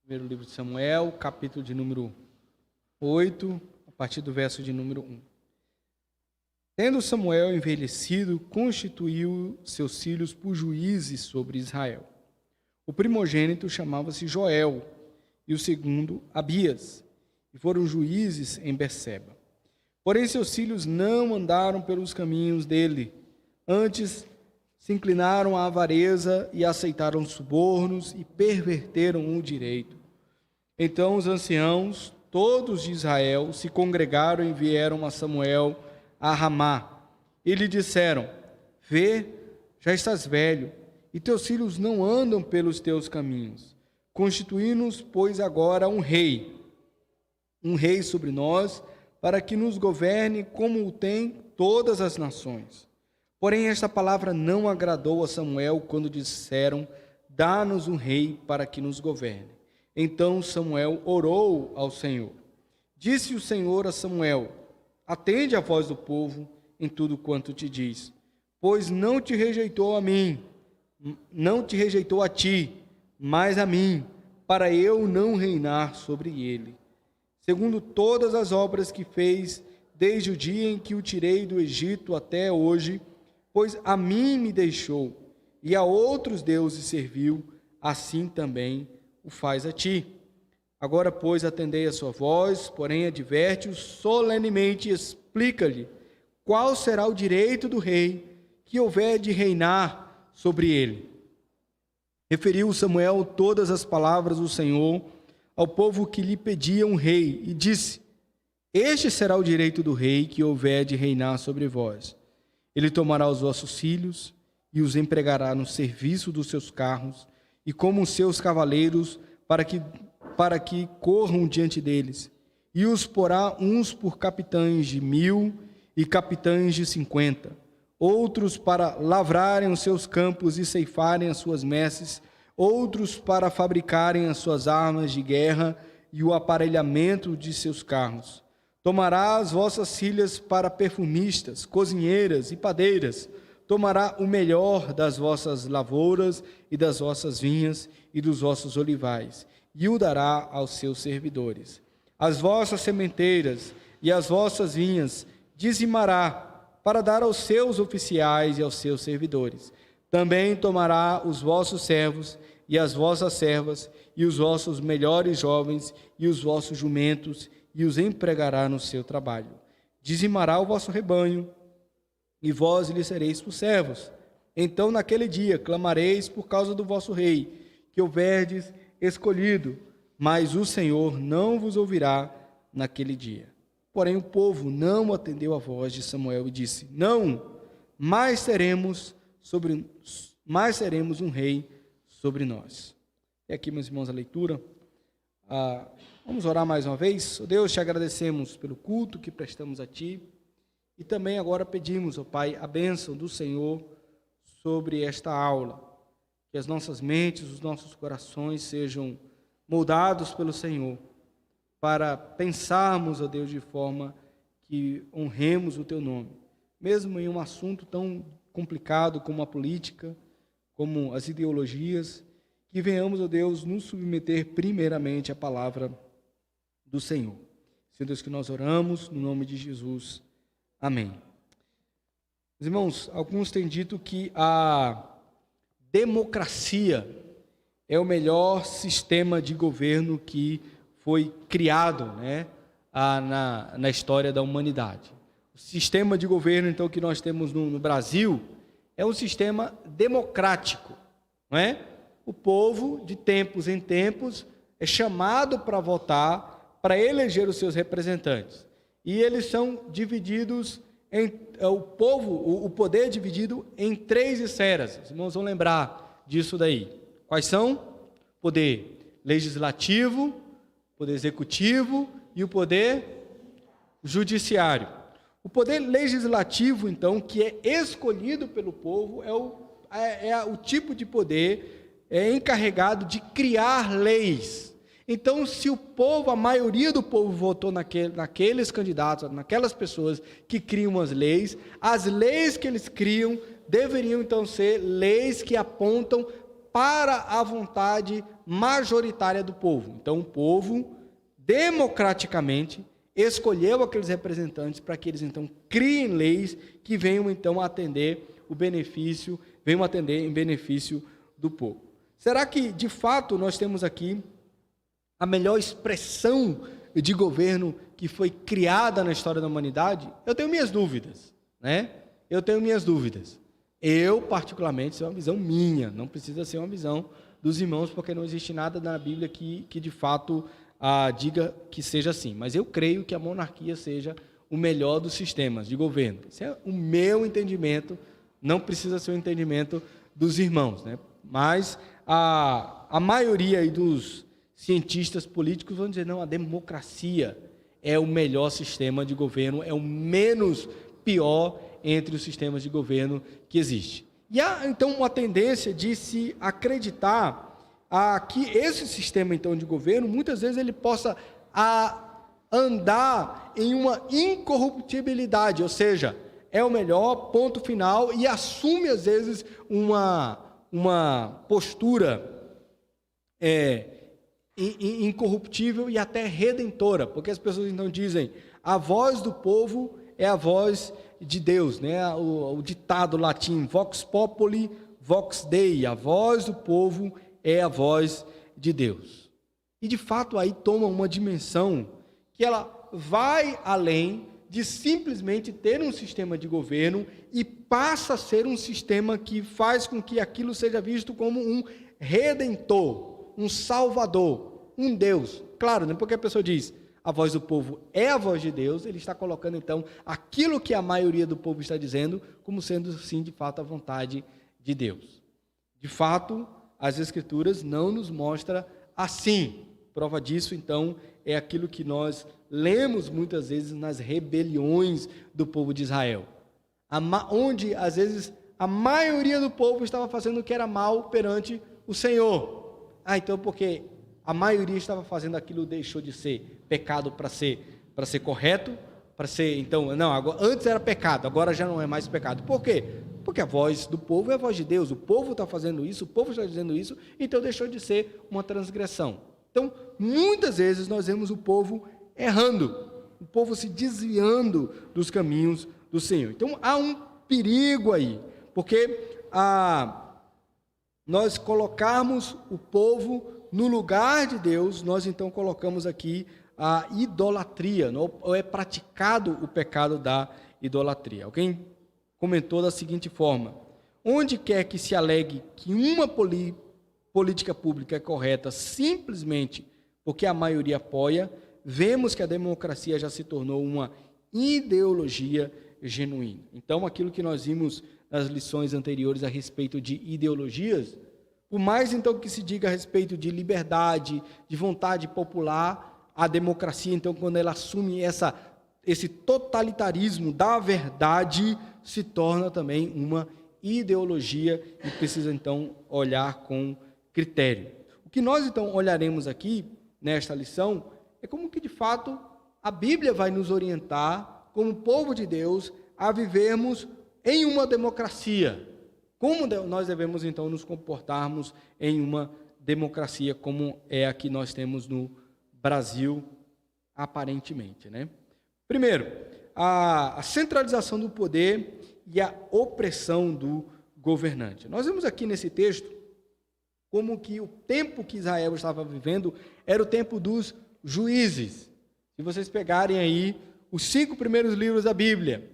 Primeiro livro de Samuel, capítulo de número 8, a partir do verso de número 1. Tendo Samuel envelhecido, constituiu seus filhos por juízes sobre Israel. O primogênito chamava-se Joel, e o segundo Abias, e foram juízes em Berseba. Porém seus filhos não andaram pelos caminhos dele, antes se inclinaram à avareza e aceitaram subornos e perverteram o direito. Então os anciãos, todos de Israel, se congregaram e vieram a Samuel a Ramá. E lhe disseram: Vê, já estás velho, e teus filhos não andam pelos teus caminhos. Constituí-nos, pois, agora um rei sobre nós, para que nos governe como o tem todas as nações. Porém, esta palavra não agradou a Samuel quando disseram: Dá-nos um rei para que nos governe. Então Samuel orou ao Senhor. Disse o Senhor a Samuel: Atende a voz do povo em tudo quanto te diz, pois não te rejeitou a mim, não te rejeitou a ti, mas a mim, para eu não reinar sobre ele. Segundo todas as obras que fez desde o dia em que o tirei do Egito até hoje, pois a mim me deixou e a outros deuses serviu, assim também o faz a ti. Agora, pois, atendei a sua voz, porém adverte-o solenemente e explica-lhe qual será o direito do rei que houver de reinar sobre ele. Referiu Samuel todas as palavras do Senhor ao povo que lhe pedia um rei e disse: Este será o direito do rei que houver de reinar sobre vós. Ele tomará os vossos filhos e os empregará no serviço dos seus carros e como os seus cavaleiros para que corram diante deles, e os porá uns por capitães de 1000 e capitães de 50, outros para lavrarem os seus campos e ceifarem as suas messes, outros para fabricarem as suas armas de guerra e o aparelhamento de seus carros. Tomará as vossas filhas para perfumistas, cozinheiras e padeiras, tomará o melhor das vossas lavouras e das vossas vinhas e dos vossos olivais, e o dará aos seus servidores. As vossas sementeiras e as vossas vinhas dizimará, para dar aos seus oficiais e aos seus servidores. Também tomará os vossos servos e as vossas servas, e os vossos melhores jovens e os vossos jumentos, e os empregará no seu trabalho. Dizimará o vosso rebanho, e vós lhe sereis por servos. Então, naquele dia, clamareis por causa do vosso rei, que houverdes escolhido, mas o Senhor não vos ouvirá naquele dia. Porém, o povo não atendeu a voz de Samuel e disse: Não, mais seremos um rei sobre nós. E aqui, meus irmãos, a leitura. Vamos orar mais uma vez. Oh Deus, te agradecemos pelo culto que prestamos a Ti. E também agora pedimos, ó Pai, a bênção do Senhor sobre esta aula. Que as nossas mentes, os nossos corações sejam moldados pelo Senhor, para pensarmos, ó Deus, de forma que honremos o Teu nome. Mesmo em um assunto tão complicado como a política, como as ideologias, que venhamos, ó Deus, nos submeter primeiramente à palavra do Senhor. Senhor Deus, que nós oramos no nome de Jesus. Amém. Meus irmãos, alguns têm dito que a democracia é o melhor sistema de governo que foi criado, na história da humanidade. O sistema de governo, então, que nós temos no Brasil é um sistema democrático, não é? O povo, de tempos em tempos, é chamado para votar, para eleger os seus representantes. E eles são divididos o poder é dividido em 3 esferas. Os irmãos vão lembrar disso daí. Quais são? Poder legislativo, poder executivo e o poder judiciário. O poder legislativo, então, que é escolhido pelo povo, é o tipo de poder encarregado de criar leis. Então, se o povo, a maioria do povo votou naqueles candidatos, naquelas pessoas que criam as leis que eles criam deveriam então ser leis que apontam para a vontade majoritária do povo. Então, o povo, democraticamente, escolheu aqueles representantes para que eles, então, criem leis que venham, então, atender o benefício, venham atender em benefício do povo. Será que, de fato, nós temos aqui a melhor expressão de governo que foi criada na história da humanidade? Eu tenho minhas dúvidas, né? Eu tenho minhas dúvidas. Eu, particularmente, isso é uma visão minha, não precisa ser uma visão dos irmãos, porque não existe nada na Bíblia que de fato, diga que seja assim. Mas eu creio que a monarquia seja o melhor dos sistemas de governo. Esse é o meu entendimento, não precisa ser o entendimento dos irmãos, né? Mas a maioria aí dos cientistas políticos vão dizer, não, a democracia é o melhor sistema de governo, é o menos pior entre os sistemas de governo que existe. E há, então, uma tendência de se acreditar que esse sistema, então, de governo, muitas vezes ele possa andar em uma incorruptibilidade, ou seja, é o melhor, ponto final, e assume, às vezes, uma postura incorruptível e até redentora, porque as pessoas então dizem, a voz do povo é a voz de Deus, né? O ditado latim, vox populi, vox dei, a voz do povo é a voz de Deus. E de fato aí toma uma dimensão que ela vai além de simplesmente ter um sistema de governo e passa a ser um sistema que faz com que aquilo seja visto como um redentor, um salvador, um Deus. Claro, né? Porque a pessoa diz, a voz do povo é a voz de Deus, ele está colocando então aquilo que a maioria do povo está dizendo como sendo sim de fato a vontade de Deus. De fato, as Escrituras não nos mostram assim. Prova disso então é aquilo que nós lemos muitas vezes nas rebeliões do povo de Israel, onde às vezes a maioria do povo estava fazendo o que era mal perante o Senhor. Então porque a maioria estava fazendo aquilo, deixou de ser pecado para ser correto, para ser, então, não, agora, antes era pecado, agora já não é mais pecado. Por quê? Porque a voz do povo é a voz de Deus, o povo está fazendo isso, o povo está dizendo isso, então deixou de ser uma transgressão. Então, muitas vezes nós vemos o povo errando, o povo se desviando dos caminhos do Senhor. Então, há um perigo aí, porque nós colocarmos o povo no lugar de Deus, nós então colocamos aqui a idolatria, ou é praticado o pecado da idolatria. Alguém comentou da seguinte forma, onde quer que se alegue que uma política pública é correta simplesmente porque a maioria apoia, vemos que a democracia já se tornou uma ideologia genuína. Então, aquilo que nós vimos nas lições anteriores a respeito de ideologias, por mais então que se diga a respeito de liberdade, de vontade popular, a democracia, então, quando ela assume esse totalitarismo da verdade, se torna também uma ideologia e precisa então olhar com critério. O que nós então olharemos aqui nesta lição é como que de fato a Bíblia vai nos orientar como povo de Deus a vivermos em uma democracia. Como nós devemos, então, nos comportarmos em uma democracia como é a que nós temos no Brasil, aparentemente, né? Primeiro, a centralização do poder e a opressão do governante. Nós vemos aqui nesse texto como que o tempo que Israel estava vivendo era o tempo dos juízes. Se vocês pegarem aí os 5 primeiros livros da Bíblia,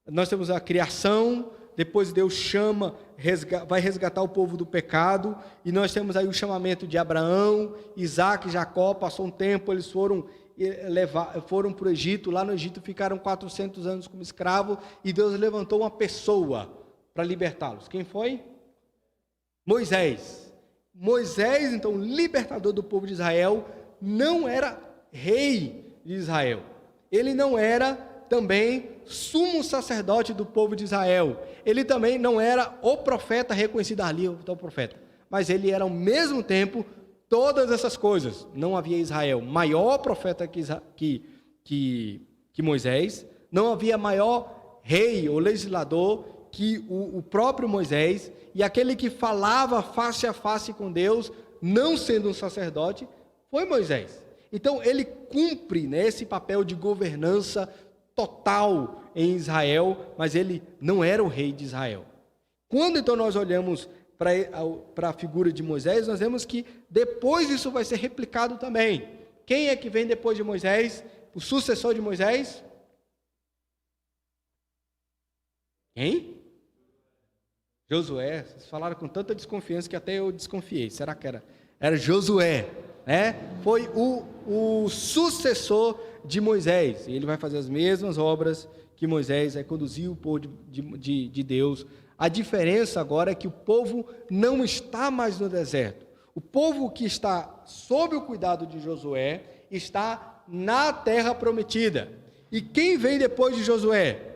nós temos a criação, depois Deus vai resgatar o povo do pecado, e nós temos aí o chamamento de Abraão, Isaac, Jacó. Passou um tempo, eles foram para o Egito, lá no Egito ficaram 400 anos como escravo, e Deus levantou uma pessoa para libertá-los. Quem foi? Moisés. Moisés, então, libertador do povo de Israel, não era rei de Israel. Ele não era também sumo sacerdote do povo de Israel. Ele também não era o profeta reconhecido ali, o profeta. Mas ele era ao mesmo tempo todas essas coisas. Não havia Israel maior profeta que Moisés, não havia maior rei ou legislador que o próprio Moisés, e aquele que falava face a face com Deus não sendo um sacerdote, foi Moisés. Então, ele cumpre, né, esse papel de governança total em Israel, mas ele não era o rei de Israel. Quando, então, nós olhamos para a figura de Moisés, nós vemos que depois isso vai ser replicado também. Quem é que vem depois de Moisés? O sucessor de Moisés? Quem? Josué. Vocês falaram com tanta desconfiança que até eu desconfiei. Será que era Josué, né? Foi o sucessor de Moisés. Ele vai fazer as mesmas obras que Moisés, vai conduzir o povo de Deus. A diferença agora é que o povo não está mais no deserto. O povo que está sob o cuidado de Josué está na terra prometida. E quem vem depois de Josué?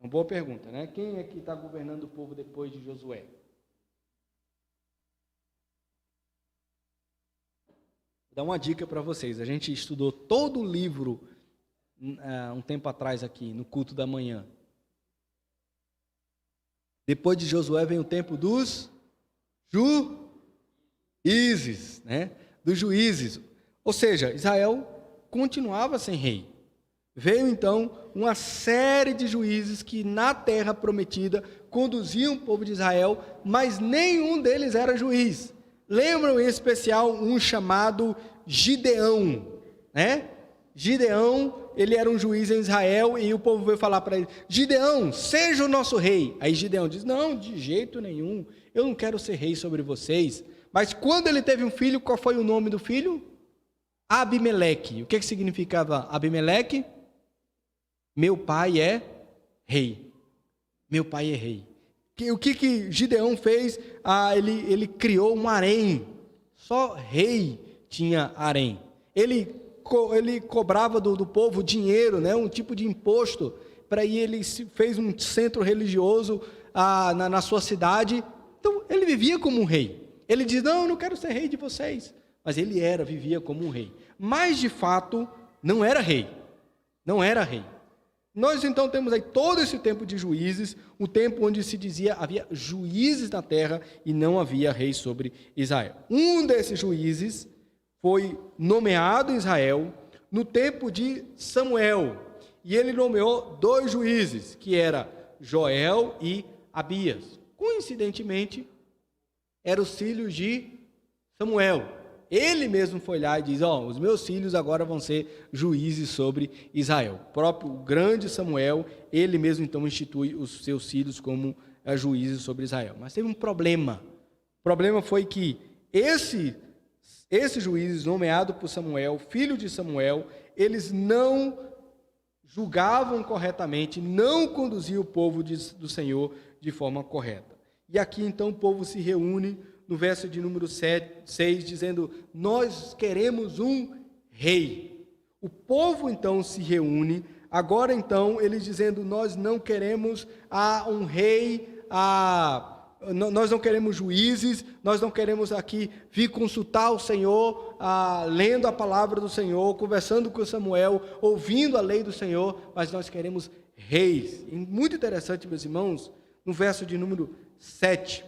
Uma boa pergunta, né? Quem é que está governando o povo depois de Josué? Vou dar uma dica para vocês. A gente estudou todo o livro um tempo atrás aqui, no culto da manhã. Depois de Josué vem o tempo dos juízes, né? Dos juízes. Ou seja, Israel continuava sem rei. Veio então uma série de juízes que na terra prometida conduziam o povo de Israel, mas nenhum deles era juiz. Lembram em especial um chamado Gideão, né? Gideão, ele era um juiz em Israel e o povo veio falar para ele: Gideão, seja o nosso rei. Aí Gideão diz: não, de jeito nenhum, eu não quero ser rei sobre vocês. Mas quando ele teve um filho, qual foi o nome do filho? Abimeleque. O que significava Abimeleque? Meu pai é rei. Meu pai é rei. O que Gideão fez? Ele criou um harém. Só rei tinha harém. Ele cobrava do povo dinheiro, né? Um tipo de imposto. Para ir, ele fez um centro religioso na sua cidade. Então, ele vivia como um rei. Ele diz: não, eu não quero ser rei de vocês. Mas ele vivia como um rei. Mas, de fato, não era rei. Não era rei. Nós, então, temos aí todo esse tempo de juízes, o tempo onde se dizia havia juízes na terra e não havia rei sobre Israel. Um desses juízes foi nomeado em Israel no tempo de Samuel. E ele nomeou 2 juízes, que era Joel e Abias. Coincidentemente, eram os filhos de Samuel. Ele mesmo foi lá e diz: os meus filhos agora vão ser juízes sobre Israel. O próprio grande Samuel, ele mesmo então institui os seus filhos como juízes sobre Israel. Mas teve um problema. O problema foi que esses juízes nomeados por Samuel, filho de Samuel, eles não julgavam corretamente, não conduziam o povo do Senhor de forma correta. E aqui então o povo se reúne no verso de número 6, dizendo: nós queremos um rei. O povo então se reúne, agora então eles dizendo: nós não queremos um rei, nós não queremos juízes, nós não queremos aqui vir consultar o Senhor, lendo a palavra do Senhor, conversando com Samuel, ouvindo a lei do Senhor, mas nós queremos reis. E muito interessante, meus irmãos, no verso de número 7,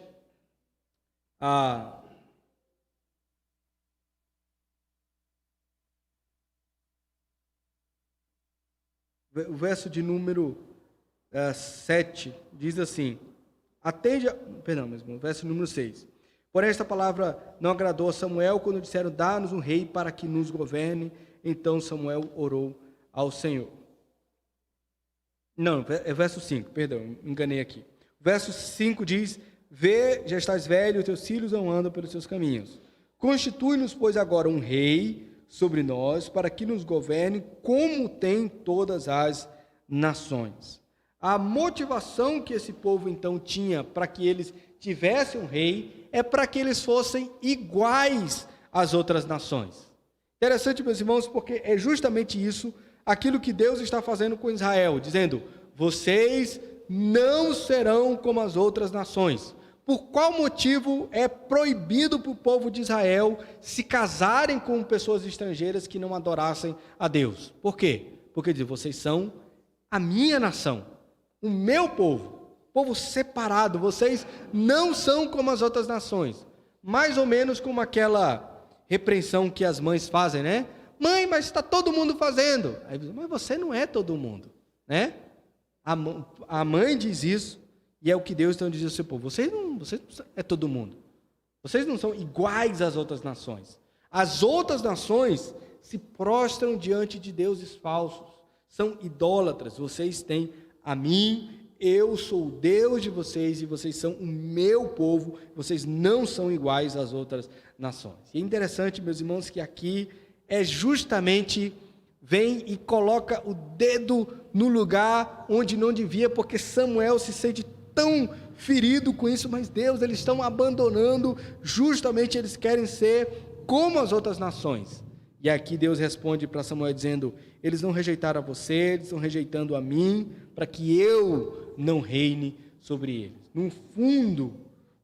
o verso de número 7 diz assim: verso número 6. Porém, esta palavra não agradou a Samuel quando disseram: dá-nos um rei para que nos governe. Então Samuel orou ao Senhor. Não, é verso 5, perdão, enganei aqui. O verso 5 diz: vê, já estás velho, teus filhos não andam pelos seus caminhos. Constitui-nos, pois, agora um rei sobre nós, para que nos governe como tem todas as nações. A motivação que esse povo então tinha para que eles tivessem um rei é para que eles fossem iguais às outras nações. Interessante, meus irmãos, porque é justamente isso, aquilo que Deus está fazendo com Israel, dizendo: vocês não serão como as outras nações. Por qual motivo é proibido para o povo de Israel se casarem com pessoas estrangeiras que não adorassem a Deus? Por quê? Porque diz: vocês são a minha nação, o meu povo separado, vocês não são como as outras nações. mais ou menos como aquela repreensão que as mães fazem, né? Mãe, mas está todo mundo fazendo. Aí, mas você não é todo mundo, né? A mãe diz isso, e é o que Deus então diz ao seu povo: vocês não é todo mundo. Vocês não são iguais às outras nações. As outras nações se prostram diante de deuses falsos, são idólatras. Vocês têm a mim, eu sou o Deus de vocês e vocês são o meu povo. Vocês não são iguais às outras nações. E é interessante, meus irmãos, que aqui é justamente vem e coloca o dedo no lugar onde não devia, porque Samuel se sente tão ferido com isso, mas Deus, eles estão abandonando, justamente eles querem ser como as outras nações. E aqui Deus responde para Samuel dizendo: eles não rejeitaram a você, eles estão rejeitando a mim, para que eu não reine sobre eles. No fundo,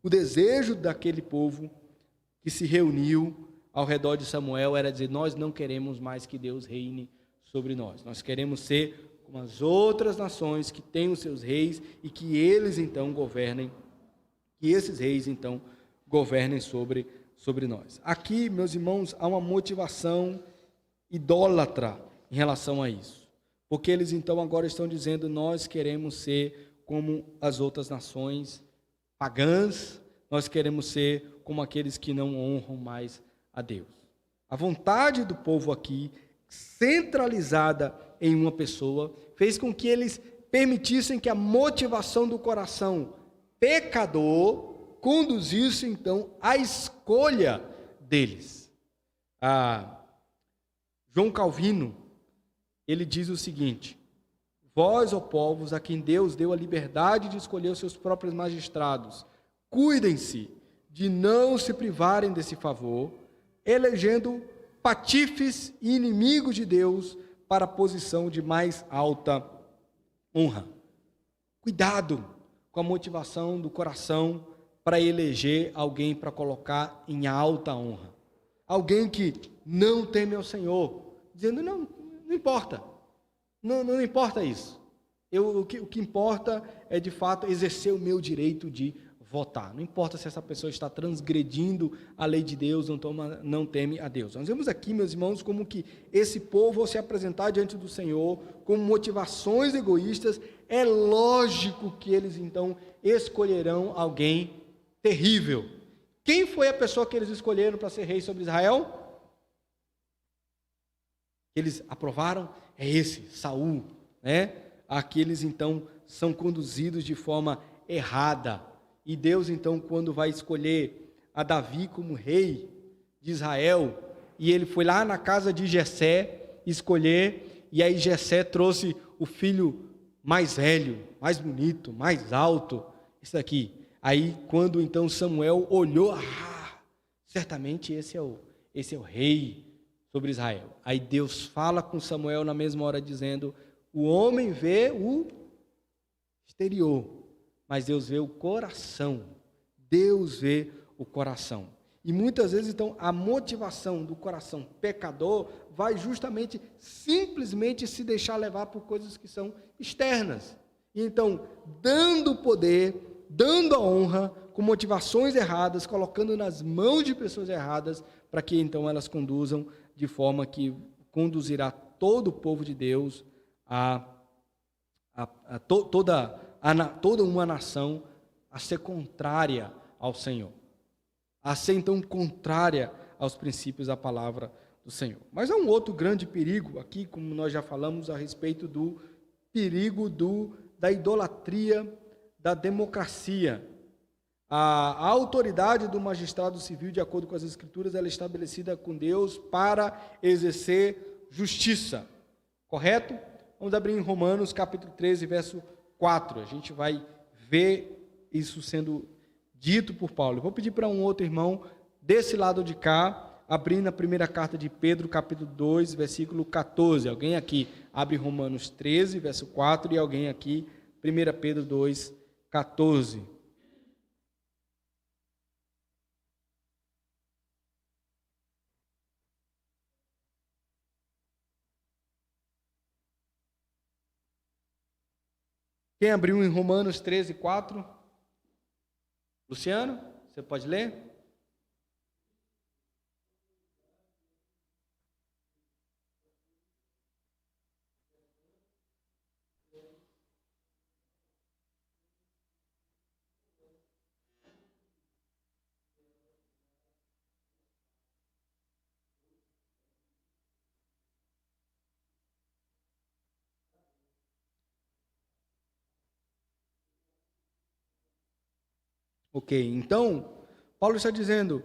o desejo daquele povo que se reuniu ao redor de Samuel era dizer: nós não queremos mais que Deus reine sobre nós queremos ser como as outras nações que têm os seus reis e que eles então governem, que esses reis então governem sobre nós. Aqui, meus irmãos, há uma motivação idólatra em relação a isso, porque eles então agora estão dizendo: nós queremos ser como as outras nações pagãs, nós queremos ser como aqueles que não honram mais a Deus. A vontade do povo aqui, centralizada em uma pessoa, fez com que eles permitissem que a motivação do coração pecador conduzisse então à escolha deles. João Calvino, ele diz o seguinte: vós, ó povos, a quem Deus deu a liberdade de escolher os seus próprios magistrados, cuidem-se de não se privarem desse favor, elegendo patifes e inimigos de Deus para a posição de mais alta honra. Cuidado com a motivação do coração para eleger alguém para colocar em alta honra. Alguém que não teme ao Senhor, dizendo: não importa, não importa isso. O que importa é, de fato, exercer o meu direito de votar. Não importa se essa pessoa está transgredindo a lei de Deus, não teme a Deus. Nós vemos aqui, meus irmãos, como que esse povo, ao se apresentar diante do Senhor com motivações egoístas, é lógico que eles então escolherão alguém terrível. Quem foi a pessoa que eles escolheram para ser rei sobre Israel? Eles aprovaram? É esse, Saul, né? Aqueles então são conduzidos de forma errada. E Deus, então, quando vai escolher a Davi como rei de Israel, e ele foi lá na casa de Jessé escolher, e aí Jessé trouxe o filho mais velho, mais bonito, mais alto, isso aqui. Aí, quando então Samuel olhou, certamente esse é o rei sobre Israel. Aí Deus fala com Samuel na mesma hora, dizendo: o homem vê o exterior, mas Deus vê o coração. Deus vê o coração. E muitas vezes, então, a motivação do coração pecador vai justamente, simplesmente se deixar levar por coisas que são externas. E então, dando poder, dando a honra, com motivações erradas, colocando nas mãos de pessoas erradas, para que então elas conduzam de forma que conduzirá todo o povo de Deus toda uma nação a ser contrária ao Senhor, a ser então contrária aos princípios da palavra do Senhor. Mas há um outro grande perigo aqui, como nós já falamos, a respeito do perigo da idolatria da democracia. A autoridade do magistrado civil, de acordo com as Escrituras, ela é estabelecida com Deus para exercer justiça. Correto? Vamos abrir em Romanos, capítulo 13, verso 4. A gente vai ver isso sendo dito por Paulo. Eu vou pedir para um outro irmão, desse lado de cá, abrir na primeira carta de Pedro, capítulo 2, versículo 14. Alguém aqui abre Romanos 13, verso 4, e alguém aqui, 1 Pedro 2, 14. Quem abriu em Romanos 13, 4? Luciano, você pode ler? Ok, então, Paulo está dizendo,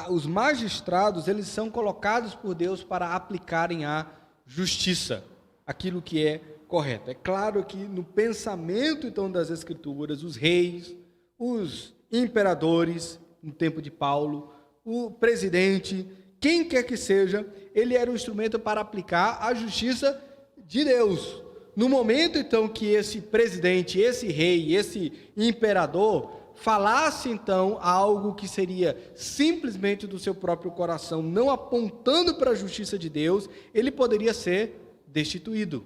os magistrados, eles são colocados por Deus para aplicarem a justiça, aquilo que é correto. É claro que no pensamento, então, das Escrituras, os reis, os imperadores, no tempo de Paulo, o presidente, quem quer que seja, ele era um instrumento para aplicar a justiça de Deus. No momento, então, que esse presidente, esse rei, esse imperador falasse, então, algo que seria simplesmente do seu próprio coração, não apontando para a justiça de Deus, ele poderia ser destituído.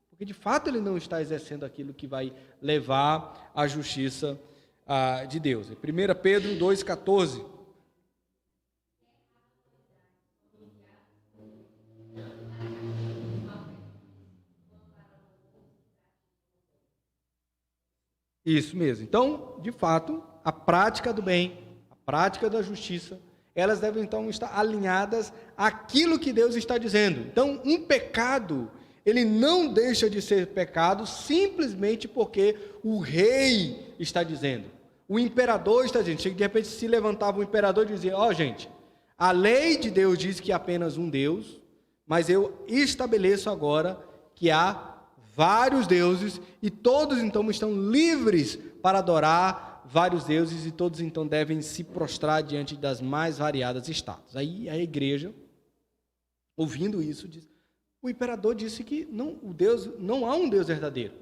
Porque, de fato, ele não está exercendo aquilo que vai levar à justiça de Deus. 1 Pedro 2,14. Isso mesmo. Então, de fato, a prática do bem, a prática da justiça, elas devem então estar alinhadas àquilo que Deus está dizendo. Então, um pecado, ele não deixa de ser pecado simplesmente porque o rei está dizendo. O imperador está dizendo. De repente se levantava o imperador e dizia: ó, gente, a lei de Deus diz que há apenas um Deus, mas eu estabeleço agora que há vários deuses, e todos então estão livres para adorar vários deuses, e todos então devem se prostrar diante das mais variadas estátuas. Aí a igreja, ouvindo isso, diz: o imperador disse que não há um Deus verdadeiro,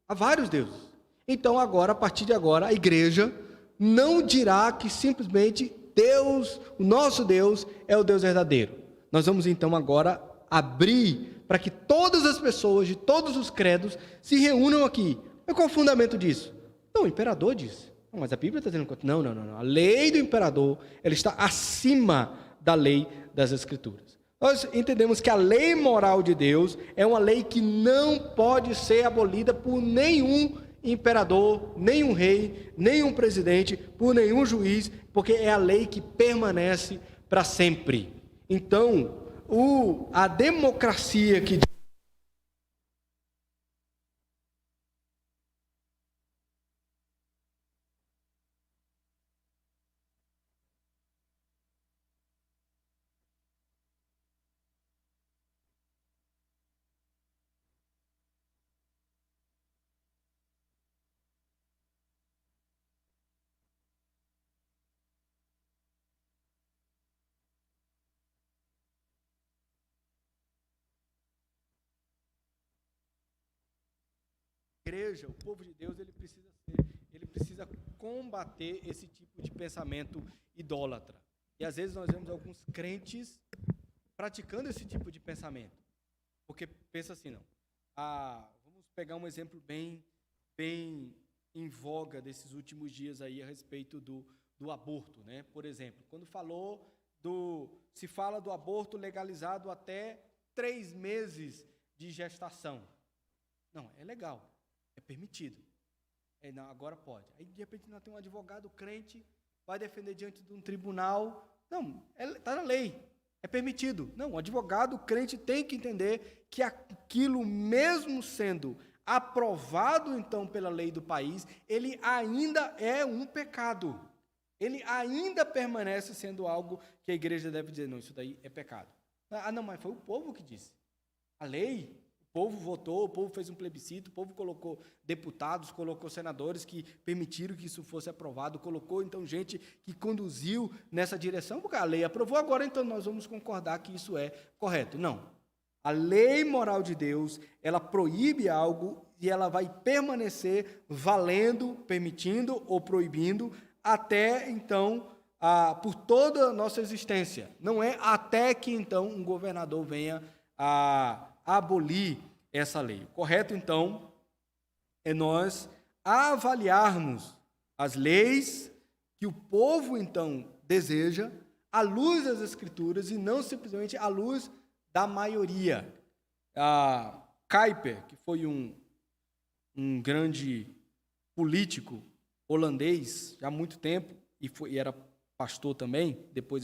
há vários deuses. Então agora, a partir de agora, a igreja não dirá que simplesmente Deus, o nosso Deus, é o Deus verdadeiro. Nós vamos então agora abrir para que todas as pessoas de todos os credos se reúnam aqui. Mas qual é o fundamento disso? Não, o imperador disse. Não, mas a Bíblia está dizendo... Não. A lei do imperador, ela está acima da lei das Escrituras. Nós entendemos que a lei moral de Deus é uma lei que não pode ser abolida por nenhum imperador, nenhum rei, nenhum presidente, por nenhum juiz, porque é a lei que permanece para sempre. Então, a democracia que igreja, o povo de Deus, ele precisa combater esse tipo de pensamento idólatra. E às vezes nós vemos alguns crentes praticando esse tipo de pensamento. Porque pensa assim, não. Vamos pegar um exemplo bem em voga desses últimos dias aí a respeito do aborto, né? Por exemplo, quando se fala do aborto legalizado até 3 meses de gestação. Não, é legal. É permitido. Não, agora pode. Aí, de repente, nós temos um advogado crente, vai defender diante de um tribunal. Não, está na lei. É permitido. Não, o advogado crente tem que entender que aquilo, mesmo sendo aprovado, então, pela lei do país, ele ainda é um pecado. Ele ainda permanece sendo algo que a igreja deve dizer: não, isso daí é pecado. Não, mas foi o povo que disse. A lei... O povo votou, o povo fez um plebiscito, o povo colocou deputados, colocou senadores que permitiram que isso fosse aprovado, colocou então gente que conduziu nessa direção, porque a lei aprovou, agora então nós vamos concordar que isso é correto. Não. A lei moral de Deus, ela proíbe algo e ela vai permanecer valendo, permitindo ou proibindo até então, por toda a nossa existência. Não é até que então um governador venha a abolir essa lei. O correto, então, é nós avaliarmos as leis que o povo, então, deseja à luz das Escrituras e não simplesmente à luz da maioria. Kuyper, que foi um grande político holandês já há muito tempo e era pastor também, depois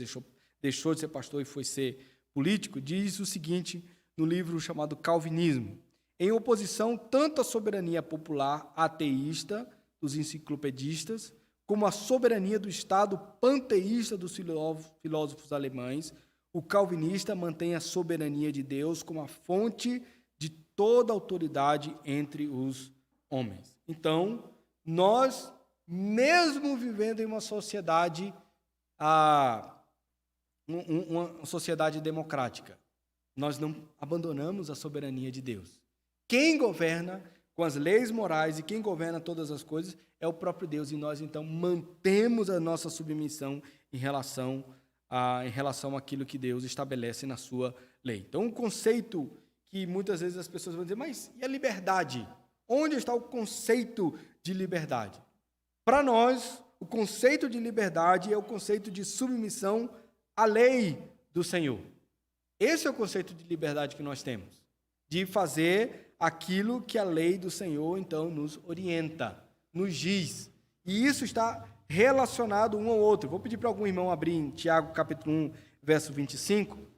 deixou de ser pastor e foi ser político, diz o seguinte no livro chamado Calvinismo: em oposição tanto à soberania popular ateísta dos enciclopedistas, como a soberania do Estado panteísta dos filósofos alemães, o calvinista mantém a soberania de Deus como a fonte de toda autoridade entre os homens. Então, nós, mesmo vivendo em uma sociedade, uma sociedade democrática, nós não abandonamos a soberania de Deus. Quem governa com as leis morais e quem governa todas as coisas é o próprio Deus, e nós então mantemos a nossa submissão em relação àquilo que Deus estabelece na sua lei. Então, um conceito que muitas vezes as pessoas vão dizer, mas e a liberdade? Onde está o conceito de liberdade? Para nós, o conceito de liberdade é o conceito de submissão à lei do Senhor. Esse é o conceito de liberdade que nós temos, de fazer aquilo que a lei do Senhor, então, nos orienta, nos diz. E isso está relacionado um ao outro. Vou pedir para algum irmão abrir em Tiago, capítulo 1, verso 25.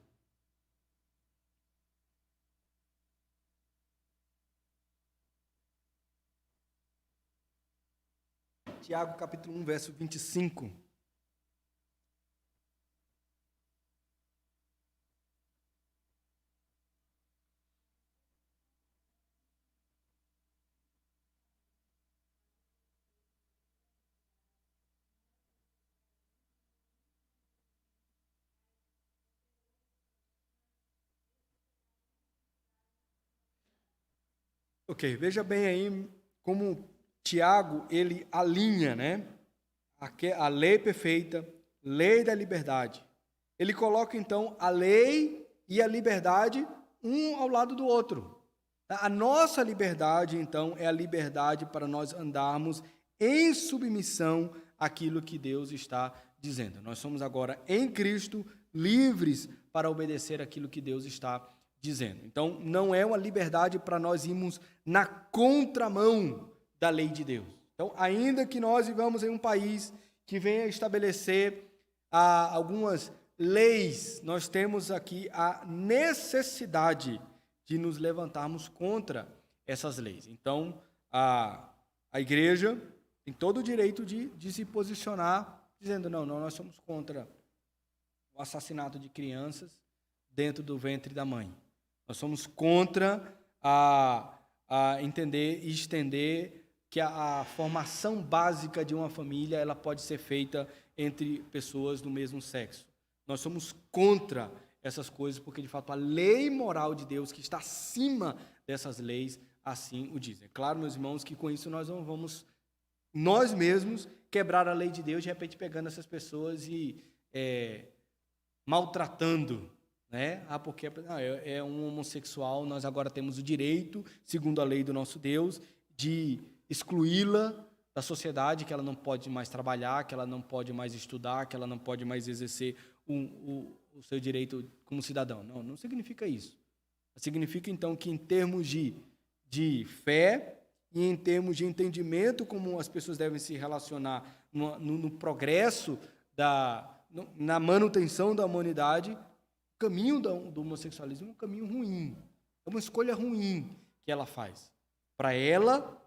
Tiago, capítulo 1, verso 25. Ok, veja bem aí como Tiago, ele alinha, né, a lei perfeita, lei da liberdade. Ele coloca, então, a lei e a liberdade um ao lado do outro. A nossa liberdade, então, é a liberdade para nós andarmos em submissão àquilo que Deus está dizendo. Nós somos agora, em Cristo, livres para obedecer aquilo que Deus está dizendo. Então, não é uma liberdade para nós irmos na contramão da lei de Deus. Então, ainda que nós vivamos em um país que venha estabelecer algumas leis, nós temos aqui a necessidade de nos levantarmos contra essas leis. Então, a igreja tem todo o direito de se posicionar, dizendo, não, nós somos contra o assassinato de crianças dentro do ventre da mãe. Nós somos contra a entender e estender que a formação básica de uma família ela pode ser feita entre pessoas do mesmo sexo. Nós somos contra essas coisas porque, de fato, a lei moral de Deus, que está acima dessas leis, assim o diz. É claro, meus irmãos, que com isso nós não vamos, nós mesmos, quebrar a lei de Deus, de repente pegando essas pessoas e maltratando, né? Porque é um homossexual, nós agora temos o direito, segundo a lei do nosso Deus, de excluí-la da sociedade, que ela não pode mais trabalhar, que ela não pode mais estudar, que ela não pode mais exercer o seu direito como cidadão. Não significa isso. Significa, então, que em termos de fé e em termos de entendimento como as pessoas devem se relacionar no progresso, na manutenção da humanidade, o caminho do homossexualismo é um caminho ruim. É uma escolha ruim que ela faz para ela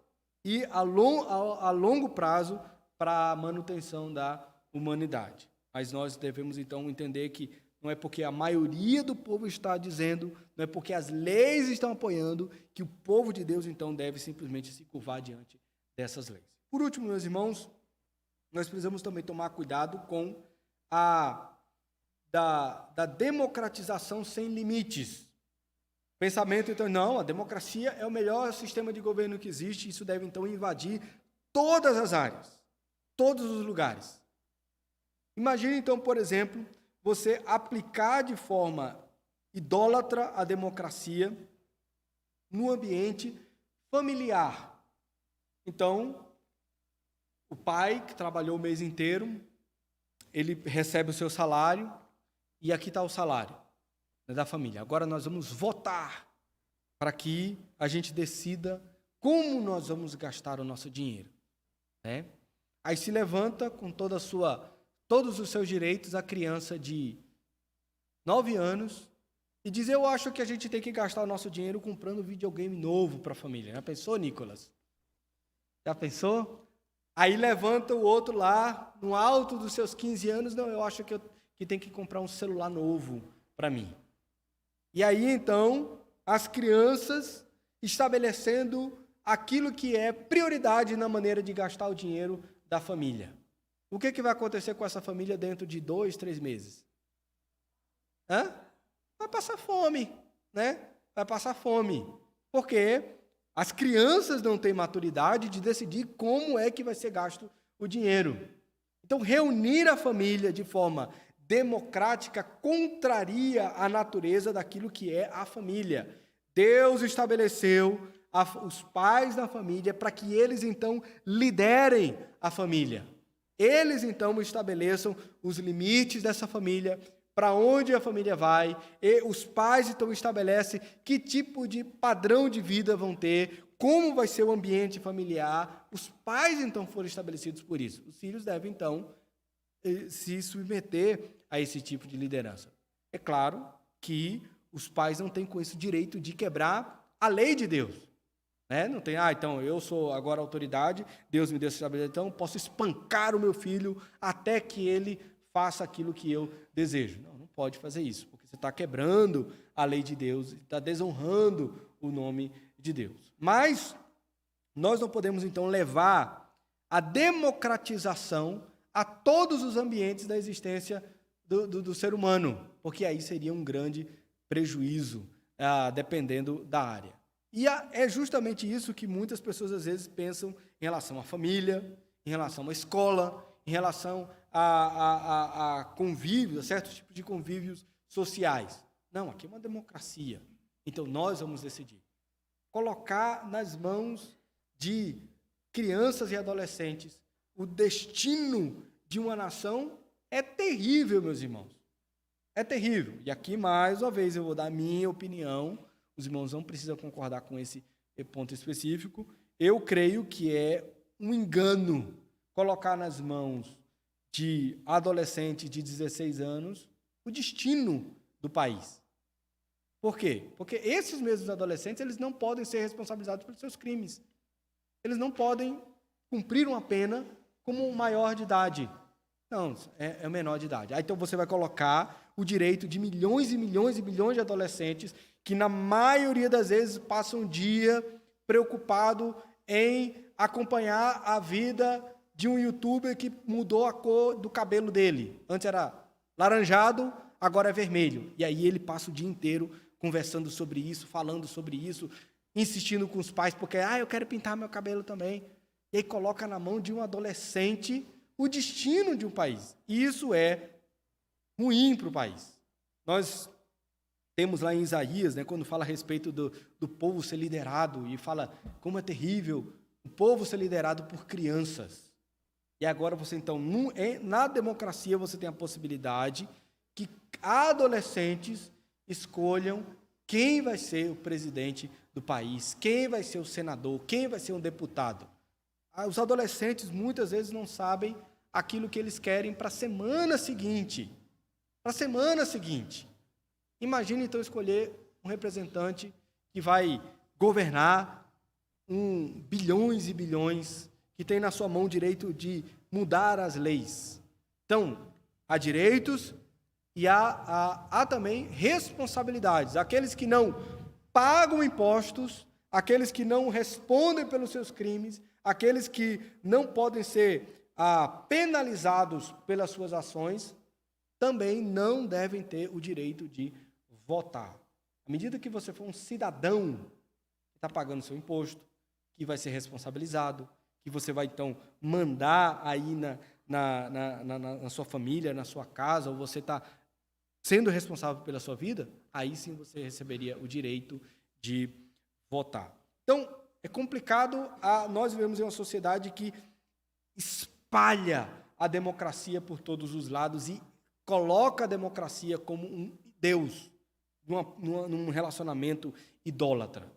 e a longo prazo para a manutenção da humanidade. Mas nós devemos, então, entender que não é porque a maioria do povo está dizendo, não é porque as leis estão apoiando, que o povo de Deus, então, deve simplesmente se curvar diante dessas leis. Por último, meus irmãos, nós precisamos também tomar cuidado com da democratização sem limites. Pensamento, então, não, a democracia é o melhor sistema de governo que existe, isso deve, então, invadir todas as áreas, todos os lugares. Imagine, então, por exemplo, você aplicar de forma idólatra a democracia no ambiente familiar. Então, o pai que trabalhou o mês inteiro, ele recebe o seu salário e aqui está o salário da família. Agora nós vamos votar para que a gente decida como nós vamos gastar o nosso dinheiro. Né? Aí se levanta com todos os seus direitos a criança de 9 anos e diz, eu acho que a gente tem que gastar o nosso dinheiro comprando videogame novo para a família. Já pensou, Nicolas? Já pensou? Aí levanta o outro lá, no alto dos seus 15 anos, não, eu acho que tem que comprar um celular novo para mim. E aí, então, as crianças estabelecendo aquilo que é prioridade na maneira de gastar o dinheiro da família. O que vai acontecer com essa família dentro de 2, 3 meses? Vai passar fome, né? Vai passar fome. Porque as crianças não têm maturidade de decidir como é que vai ser gasto o dinheiro. Então, reunir a família de forma democrática contraria a natureza daquilo que é a família. Deus estabeleceu os pais da família para que eles, então, liderem a família. Eles, então, estabeleçam os limites dessa família, para onde a família vai, e os pais, então, estabelecem que tipo de padrão de vida vão ter, como vai ser o ambiente familiar. Os pais, então, foram estabelecidos por isso. Os filhos devem, então, se submeter a esse tipo de liderança. É claro que os pais não têm com isso direito de quebrar a lei de Deus. Né? Não tem, então eu sou agora autoridade, Deus me deu essa estabilidade, então posso espancar o meu filho até que ele faça aquilo que eu desejo. Não pode fazer isso, porque você está quebrando a lei de Deus, está desonrando o nome de Deus. Mas nós não podemos, então, levar a democratização a todos os ambientes da existência do ser humano, porque aí seria um grande prejuízo, dependendo da área. E é justamente isso que muitas pessoas, às vezes, pensam em relação à família, em relação à escola, em relação a convívios, a certos tipos de convívios sociais. Não, aqui é uma democracia. Então, nós vamos decidir. Colocar nas mãos de crianças e adolescentes o destino de uma nação é terrível, meus irmãos. É terrível. E aqui, mais uma vez, eu vou dar a minha opinião. Os irmãos não precisam concordar com esse ponto específico. Eu creio que é um engano colocar nas mãos de adolescentes de 16 anos o destino do país. Por quê? Porque esses mesmos adolescentes, eles não podem ser responsabilizados pelos seus crimes. Eles não podem cumprir uma pena como um maior de idade. Não, é o menor de idade. Aí, então você vai colocar o direito de milhões e milhões e milhões de adolescentes que, na maioria das vezes, passam um dia preocupado em acompanhar a vida de um youtuber que mudou a cor do cabelo dele. Antes era laranjado, agora é vermelho. E aí ele passa o dia inteiro conversando sobre isso, falando sobre isso, insistindo com os pais, porque, eu quero pintar meu cabelo também. E aí coloca na mão de um adolescente o destino de um país. E isso é ruim para o país. Nós temos lá em Isaías, quando fala a respeito do povo ser liderado, e fala como é terrível o povo ser liderado por crianças. E agora você, então, na democracia, você tem a possibilidade que adolescentes escolham quem vai ser o presidente do país, quem vai ser o senador, quem vai ser um deputado. Os adolescentes, muitas vezes, não sabem aquilo que eles querem para a semana seguinte. Para a semana seguinte. Imagine, então, escolher um representante que vai governar bilhões e bilhões, que tem na sua mão o direito de mudar as leis. Então, há direitos e há também responsabilidades. Aqueles que não pagam impostos, aqueles que não respondem pelos seus crimes, aqueles que não podem ser penalizados pelas suas ações, também não devem ter o direito de votar. À medida que você for um cidadão que está pagando seu imposto, que vai ser responsabilizado, que você vai, então, mandar aí na sua família, na sua casa, ou você está sendo responsável pela sua vida, aí sim você receberia o direito de votar. Então, é complicado, nós vivemos em uma sociedade que espalha a democracia por todos os lados e coloca a democracia como um Deus, num relacionamento idólatra,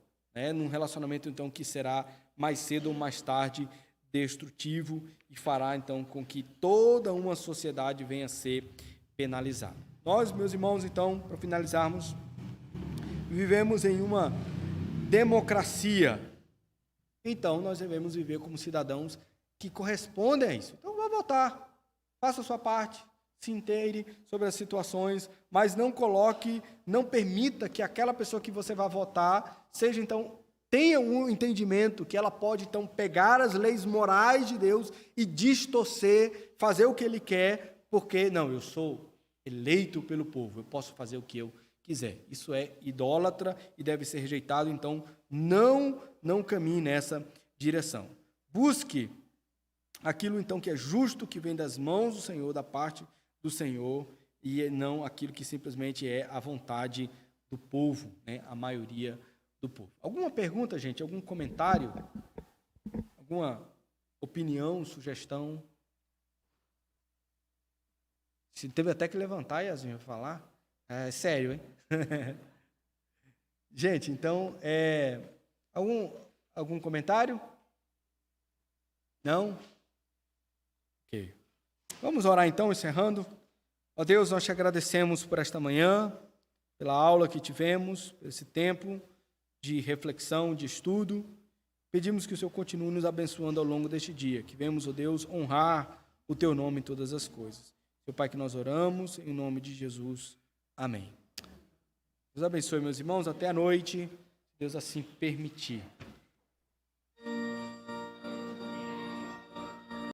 num relacionamento, então, que será mais cedo ou mais tarde destrutivo e fará, então, com que toda uma sociedade venha a ser penalizada. Nós, meus irmãos, então, para finalizarmos, vivemos em uma democracia. Então, nós devemos viver como cidadãos que correspondem a isso. Então, vá votar, faça a sua parte, se inteire sobre as situações, mas não coloque, não permita que aquela pessoa que você vai votar seja, então, tenha um entendimento que ela pode, então, pegar as leis morais de Deus e distorcer, fazer o que ele quer, porque, não, eu sou eleito pelo povo, eu posso fazer o que eu quiser. Isso é idólatra e deve ser rejeitado, então não caminhe nessa direção. Busque aquilo então que é justo, que vem das mãos do Senhor, da parte do Senhor, e não aquilo que simplesmente é a vontade do povo, né? A maioria do povo. Alguma pergunta, gente? Algum comentário? Alguma opinião, sugestão? Se teve até que levantar, Yasmin, para falar. É sério, hein? Gente, então, algum comentário? Não? Ok. Vamos orar então, encerrando. Ó Deus, nós te agradecemos por esta manhã, pela aula que tivemos, por esse tempo de reflexão, de estudo. Pedimos que o Senhor continue nos abençoando ao longo deste dia, que venhamos, ó Deus, honrar o teu nome em todas as coisas. Seu Pai, que nós oramos, em nome de Jesus. Amém. Deus abençoe, meus irmãos. Até a noite, se Deus assim permitir.